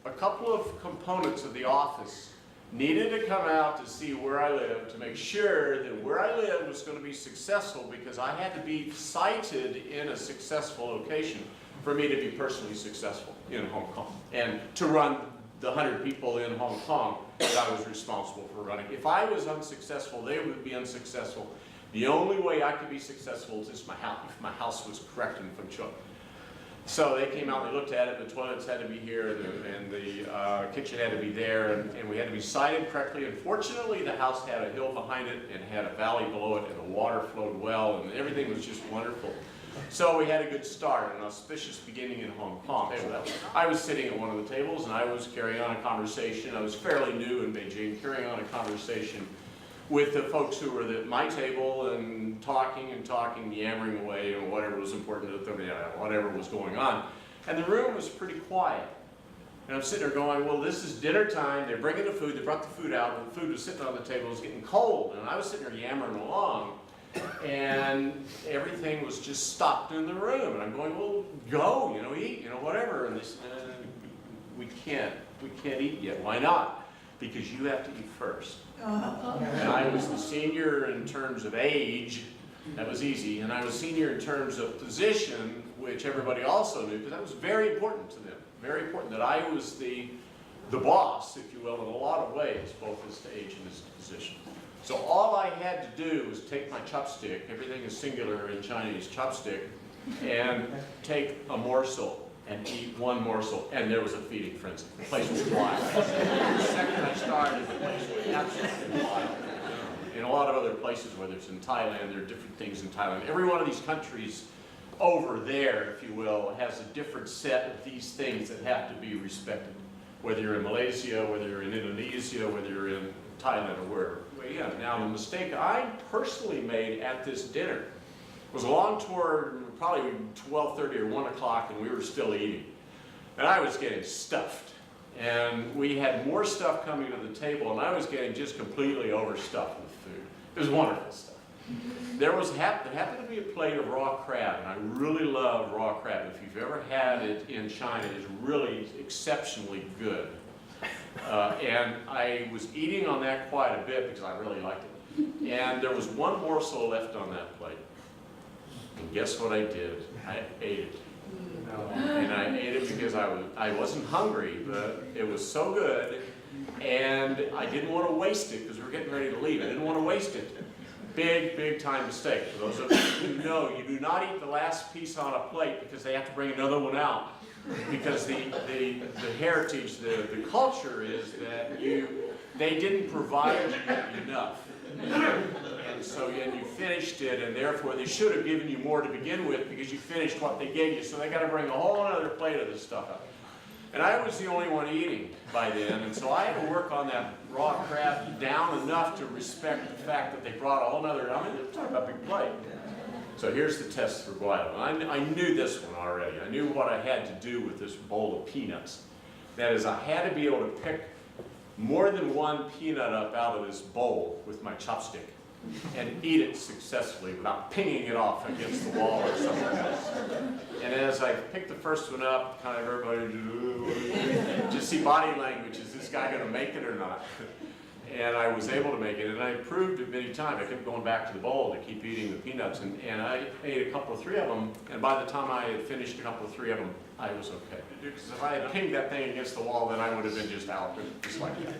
a couple of components of the office needed to come out to see where I lived, to make sure that where I lived was going to be successful, because I had to be sited in a successful location for me to be personally successful in Hong Kong and to run the 100 people in Hong Kong that I was responsible for running. If I was unsuccessful, they would be unsuccessful. The only way I could be successful is if my house was correct and feng shui. So they came out, they looked at it, the toilets had to be here, and the kitchen had to be there, and we had to be sited correctly. And fortunately, the house had a hill behind it and had a valley below it, and the water flowed well, and everything was just wonderful. So we had a good start, an auspicious beginning in Hong Kong. So I was sitting at one of the tables, and I was carrying on a conversation. I was fairly new in Beijing, carrying on a conversation with the folks who were at my table, and talking, yammering away, and whatever was important to them, whatever was going on. And the room was pretty quiet. And I'm sitting there going, well, this is dinner time, they're bringing the food, they brought the food out, and the food was sitting on the table, it was getting cold. And I was sitting there yammering along, and everything was just stopped in the room. And I'm going, well, go, eat, whatever. And they said, we can't eat yet. Why not? Because you have to eat first. And I was the senior in terms of age, that was easy, and I was senior in terms of position, which everybody also knew, because that was very important to them. Very important that I was the boss, if you will, in a lot of ways, both as to age and as to position. So all I had to do was take my chopstick, everything is singular in Chinese, chopstick, and take a morsel and eat one morsel, and there was a feeding frenzy. The place was wild. The second I started, the place was absolutely wild. In a lot of other places, whether it's in Thailand, there are different things in Thailand. Every one of these countries over there, if you will, has a different set of these things that have to be respected. Whether you're in Malaysia, whether you're in Indonesia, whether you're in Thailand or wherever. Well, yeah. Now, the mistake I personally made at this dinner was along toward probably 12:30 or 1 o'clock, and we were still eating. And I was getting stuffed. And we had more stuff coming to the table, and I was getting just completely overstuffed with food. It was wonderful stuff. There happened to be a plate of raw crab, and I really love raw crab. If you've ever had it in China, it's really exceptionally good. And I was eating on that quite a bit because I really liked it. And there was one morsel left on that plate. And guess what I did? I ate it. And I ate it because I wasn't hungry, but it was so good, and I didn't want to waste it because we were getting ready to leave. I didn't want to waste it. Big time mistake. For those of you who know, you do not eat the last piece on a plate because they have to bring another one out. Because the heritage, the culture is that they didn't provide you enough. And so you finished it, and therefore they should have given you more to begin with because you finished what they gave you. So they got to bring a whole other plate of this stuff up. And I was the only one eating by then, and so I had to work on that raw crab down enough to respect the fact that they brought a whole other, they're talking about big plate. So here's the test for Guido. I knew this one already. I knew what I had to do with this bowl of peanuts. That is, I had to be able to pick more than one peanut up out of this bowl with my chopstick and eat it successfully without pinging it off against the wall or something else. And as I picked the first one up, kind of everybody just see body language. Is this guy going to make it or not? And I was able to make it, and I proved it many times. I kept going back to the bowl to keep eating the peanuts, and I ate a couple of 3 of them, and by the time I had finished a couple of 3 of them, I was okay. Because if I had pinged that thing against the wall, then I would have been just out, just like that.